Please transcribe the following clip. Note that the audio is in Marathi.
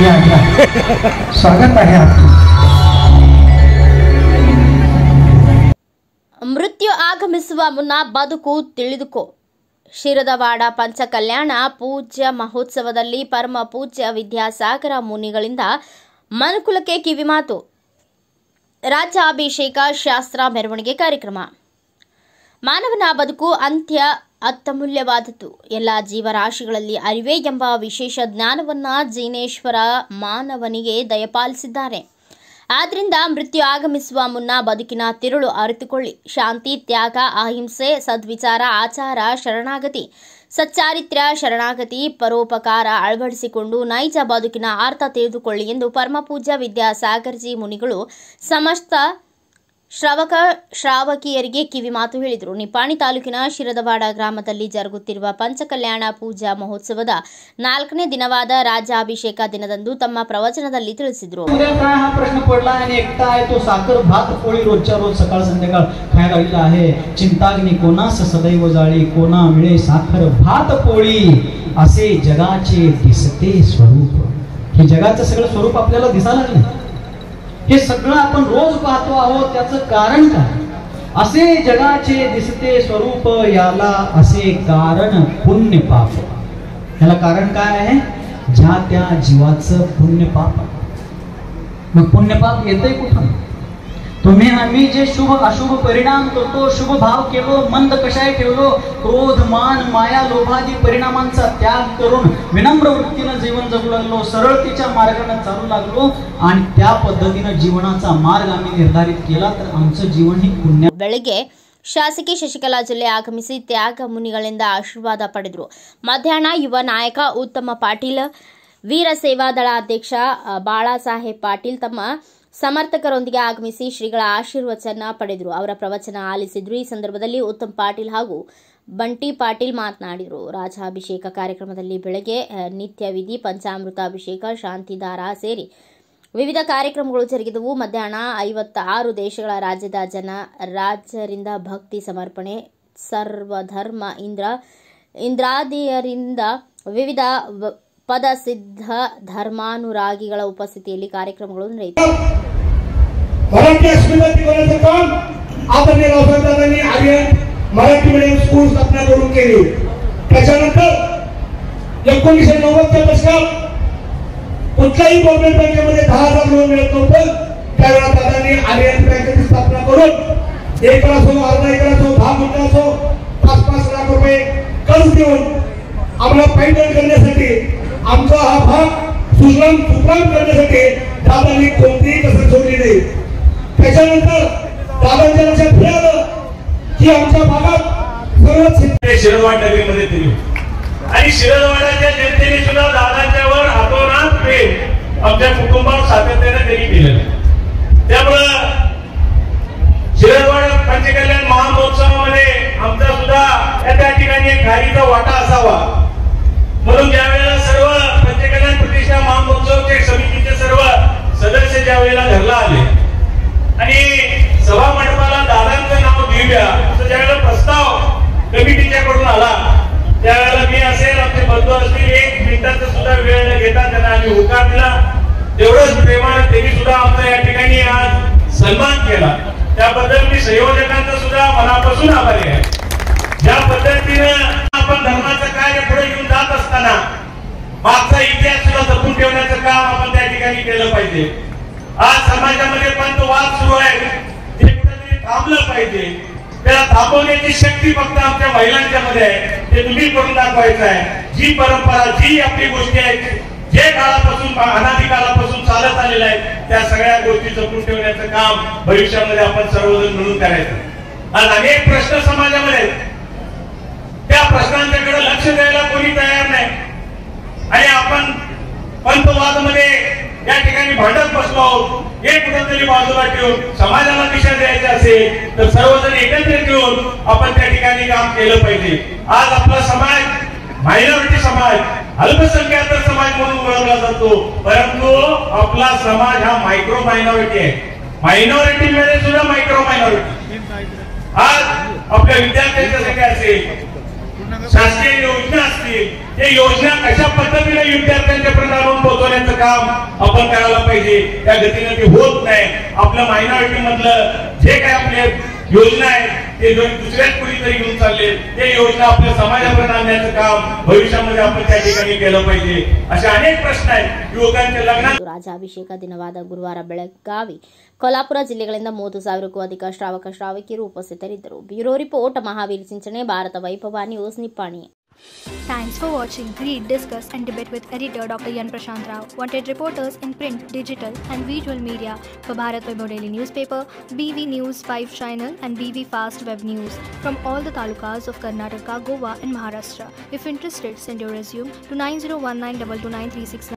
या या स्वागत आहे आपलं. ಮೃತ್ಯು ಆಗಮಿಸುವ ಮುನ್ನ ಬದುಕು ತಿಳಿದುಕೋ. ಶಿರದವಾಡ ಪಂಚಕಲ್ಯಾಣ ಪೂಜ್ಯ ಮಹೋತ್ಸವದಲ್ಲಿ ಪರಮ ಪೂಜ್ಯ ವಿದ್ಯಾಸಾಗರ ಮುನಿಗಳಿಂದ ಮನುಕುಲಕ್ಕೆ ಕಿವಿಮಾತು. ರಾಜ್ಯಾಭಿಷೇಕ ಶಾಸ್ತ್ರ ಮೆರವಣಿಗೆ ಕಾರ್ಯಕ್ರಮ. ಮಾನವನ ಬದುಕು ಅಂತ್ಯ ಅತ್ಯಮೂಲ್ಯವಾದದ್ದು. ಎಲ್ಲ ಜೀವರಾಶಿಗಳಲ್ಲಿ ಅರಿವೆ ಎಂಬ ವಿಶೇಷ ಜ್ಞಾನವನ್ನು ಜಿನೇಶ್ವರ ಮಾನವನಿಗೆ ದಯಪಾಲಿಸಿದ್ದಾರೆ. ಆದ್ದರಿಂದ ಮೃತ್ಯು ಆಗಮಿಸುವ ಮುನ್ನ ಬದುಕಿನ ತಿರುಳು ಅರಿತುಕೊಳ್ಳಿ. ಶಾಂತಿ, ತ್ಯಾಗ, ಅಹಿಂಸೆ, ಸದ್ವಿಚಾರ, ಆಚಾರ, ಶರಣಾಗತಿ, ಸಚ್ಚಾರಿತ್ರ್ಯ, ಶರಣಾಗತಿ, ಪರೋಪಕಾರ ಅಳವಡಿಸಿಕೊಂಡು ನೈಜ ಬದುಕಿನ ಅರ್ಥ ತಿಳಿದುಕೊಳ್ಳಿ ಎಂದು ಪರಮಪೂಜ್ಯ ವಿದ್ಯಾಸಾಗರ್ಜಿ ಮುನಿಗಳು ಸಮಸ್ತ ಶ್ರಾವಕಿಯರಿಗೆ ಕಿವಿಮಾತು ಹೇಳಿದರು. ನಿಪ್ಪಾಣಿ ತಾಲೂಕಿನ ಶಿರದವಾಡ ಗ್ರಾಮದಲ್ಲಿ ಜರುಗುತ್ತಿರುವ ಪಂಚಕಲ್ಯಾಣ ಪೂಜಾ ಮಹೋತ್ಸವದ 4ನೇ ದಿನವಾದ ರಾಜ್ಯಾಭಿಷೇಕ ದಿನದಂದು ತಮ್ಮ प्रवचनाದಲ್ಲಿ ತಿಳಿಸಿದರು. काय हा प्रश्न पडला आणि एकटा आहे तो साखर भात पोळी रोजच्या रोज सकाळ संध्याकाळ खायला लागलेला आहे. चिंताग्नी कोणास सदैव जाळी, कोणा मिळे साखर भात पोळी, असे जगाचे दिसते स्वरूप. हे जगाचं सगळं स्वरूप आपल्याला दिसायला लागलं. हे सगळं आपण रोज पाहतो आहोत. त्याचं कारण काय? असे जगाचे दिसते स्वरूप, याला असे कारण पुण्य पाप. याला कारण काय आहे? ज्या त्या जीवाचं पुण्य पाप. मग पुण्य पाप येतंय कुठून? तुम्ही आम्ही जे शुभ अशुभ परिणाम करतो, शुभ भाव केलो, मंद कशाय ठेवलो, क्रोध, मान, माया, लोभादी परिणामांचा त्याग करून विनम्र वृत्तीनं जीवन जगू लागलो, सरळतेच्या मार्गाने चालू लागलो आणि त्या पद्धतीनं जीवनाचा मार्ग आम्ही निर्धारित केला तर आमचं जीवन हे पुण्य. ಬೆಳಗ್ಗೆ ಶಾಸಕಿ ಶಶಿಕಲಾ ಜಿಲ್ಲೆ ಆಗಮಿಸಿ ತ್ಯಾಗ ಮುನಿಗಳಿಂದ ಆಶೀರ್ವಾದ ಪಡೆದರು. ಮಧ್ಯಾಹ್ನ ಯುವ ನಾಯಕ ಉತ್ತಮ ಪಾಟೀಲ್, ವೀರ ಸೇವಾದಳ ಅಧ್ಯಕ್ಷ ಬಾಳಾಸಾಹೇಬ್ ಪಾಟೀಲ್ ತಮ್ಮ ಸಮರ್ಥಕರೊಂದಿಗೆ ಆಗಮಿಸಿ ಶ್ರೀಗಳ ಆಶೀರ್ವಚನ ಪಡೆದರು. ಅವರ ಪ್ರವಚನ ಆಲಿಸಿದ್ರು. ಈ ಸಂದರ್ಭದಲ್ಲಿ ಉತ್ತಮ್ ಪಾಟೀಲ್ ಹಾಗೂ ಬಂಟಿ ಪಾಟೀಲ್ ಮಾತನಾಡಿದರು. ರಾಜ್ಯಾಭಿಷೇಕ ಕಾರ್ಯಕ್ರಮದಲ್ಲಿ ಬೆಳಗ್ಗೆ ನಿತ್ಯ ವಿಧಿ, ಪಂಚಾಮೃತ ಅಭಿಷೇಕ, ಶಾಂತಿದಾರ ಸೇರಿ ವಿವಿಧ ಕಾರ್ಯಕ್ರಮಗಳು ಜರುಗಿದವು. ಮಧ್ಯಾಹ್ನ 56 ದೇಶಗಳ ರಾಜ್ಯದ ರಾಜ್ಯರಿಂದ ಭಕ್ತಿ ಸಮರ್ಪಣೆ, ಸರ್ವಧರ್ಮ ಇಂದ್ರಾದಿಯರಿಂದ ವಿವಿಧ ಪದಸಿದ್ಧ ಧರ್ಮಾನುರಾಗಿಗಳ ಉಪಸ್ಥಿತಿಯಲ್ಲಿ ಕಾರ್ಯಕ್ರಮಗಳು ನಡೆಯಿತು. मराठी अस्मिता टिकवण्याचं काम आदरणीय रावसाहेबांनी आर्यन मराठी मीडियम स्कूल स्थापना करून केली. त्याच्यानंतर 1990च्या दशकात कुठल्याही गव्हर्नमेंट बँकेमध्ये 10,000 लोन मिळत नव्हतं. त्यावेळेला दादांनी आर्यन बँकेची स्थापना करून 1 लाख असो, अर्धा एकर असो, 10 गुंठा असो, 5-5 लाख रुपये कर्ज देऊन आम्हाला पाईपलाईन करण्यासाठी, आमचा हा भाग सुजलाम सुफलाम करण्यासाठी दादांनी कोणतीही कसर सोडली नाही. त्याच्यानंतर दादांच्या लक्षात हे आलं की आमच्या भागात सर्वच शिरदवाड नगरीमध्ये दिली आणि शिरदवाडाच्या जनतेने सुद्धा दादांच्यावर हातोहात प्रेम आमच्या कुटुंबावर सातत्याने त्यांनी केलेलं. त्यामुळं शिरदवाड पंचकल्याण महामहोत्सवामध्ये आमचा सुद्धा त्या ठिकाणी एक खारीचा वाटा असावा म्हणून ज्यावेळेला सर्व पंचकल्याण प्रतिष्ठा महामहोत्सवचे समितीचे सर्व सदस्य ज्यावेळेला घरला आले आणि सभा मंडपाला दादांचं नाव देऊया असं ज्यावेळेला प्रस्ताव कमिटीच्याकडून आला त्यावेळेला मी असेल, आमचे बंधू असतील, 1 मिनिटाचा सुद्धा वेळ न घेता त्यांना आम्ही होकार दिला. तेवढंच प्रेमाने त्यांनी सुद्धा आमचा या ठिकाणी आज सन्मान केला. त्याबद्दल मी संयोजकांचा सुद्धा मनापासून आभारी आहे. ज्या पद्धतीनं आपण धर्माचं कार्य पुढे घेऊन जात असताना मागचा इतिहास सुद्धा जपून ठेवण्याचं काम आपण त्या ठिकाणी केलं पाहिजे. आज समाजामध्ये पंथवाद सुरू आहे, ते कुठेतरी थांबलं पाहिजे. त्याला थांबवण्याची शक्ती फक्त आमच्या महिलांच्या मध्ये आहे. ते तुम्ही करून दाखवायचं आहे. जी परंपरा, जी आपली गोष्टी आहेत, जे काळापासून अनादी काळापासून चालत आलेलं आहे, त्या सगळ्या गोष्टी जपून ठेवण्याचं काम भविष्यामध्ये आपण सर्वजण मिळून करायचं. आज अनेक प्रश्न समाजामध्ये, त्या प्रश्नांच्याकडे लक्ष द्यायला कोणी तयार नाही आणि आपण पंथवादामध्ये या ठिकाणी भांडत बसलो आहोत. हे कुठेतरी बाजूला ठेवून समाजाला दिशा द्यायची असेल तर सर्वजण एकत्रित येऊन आपण त्या ठिकाणी काम केलं पाहिजे. आज आपला समाज मायनॉरिटी समाज, अल्पसंख्याक समाज म्हणून ओळखला जातो, परंतु आपला समाज हा मायक्रो मायनॉरिटी आहे. मायनॉरिटी मध्ये सुद्धा मायक्रो मायनॉरिटी. आज आपल्या विद्यार्थ्यांच्या संख्या असेल, शासकीय योजना असतील त्या योजना कशा पद्धतीने विद्यार्थ्यांच्या पर्यंत आणून पोहोचवण्याचं काम आपण करायला पाहिजे. त्या गतीने ते होत नाही. आपल्या मायनॉरिटी मधलं जे काय आपले योजना आहेत ते दुसऱ्याच कुणीतरी घेऊन चालले ते योजना आपल्या समाजापर्यंत आणण्याचं काम भविष्यामध्ये आपण त्या ठिकाणी केलं पाहिजे. असे अनेक प्रश्न आहेत. युवकांच्या लग्नात ರಾಜಾಭಿಷೇಕ ದಿನವಾದ ಗುರುವಾರ ಬೆಳಗಾವಿ ಕೊಲ್ಹಾಪುರ ಜಿಲ್ಲೆಗಳಿಂದ 30,000ಕ್ಕೂ ಅಧಿಕ ಶ್ರಾವಕ ಶ್ರಾವಕಿಯರು ಉಪಸ್ಥಿತರಿದ್ದರು. ಬ್ಯೂರೋ ರಿಪೋರ್ಟ್ ಮಹಾವೀರ್ ಸಿಂಚನೆ, ಭಾರತ ವೈಭವ news Nippani. Thanks for watching. Read, discuss and debate with editor Dr. Yan Prashant Rao. Wanted reporters in print, digital and visual media for Bharat Vaibhav Daily Newspaper, BV News 5 Channel and BV Fast Web News from all the talukas of Karnataka, Goa and Maharashtra. If interested, send your resume to 9019229369.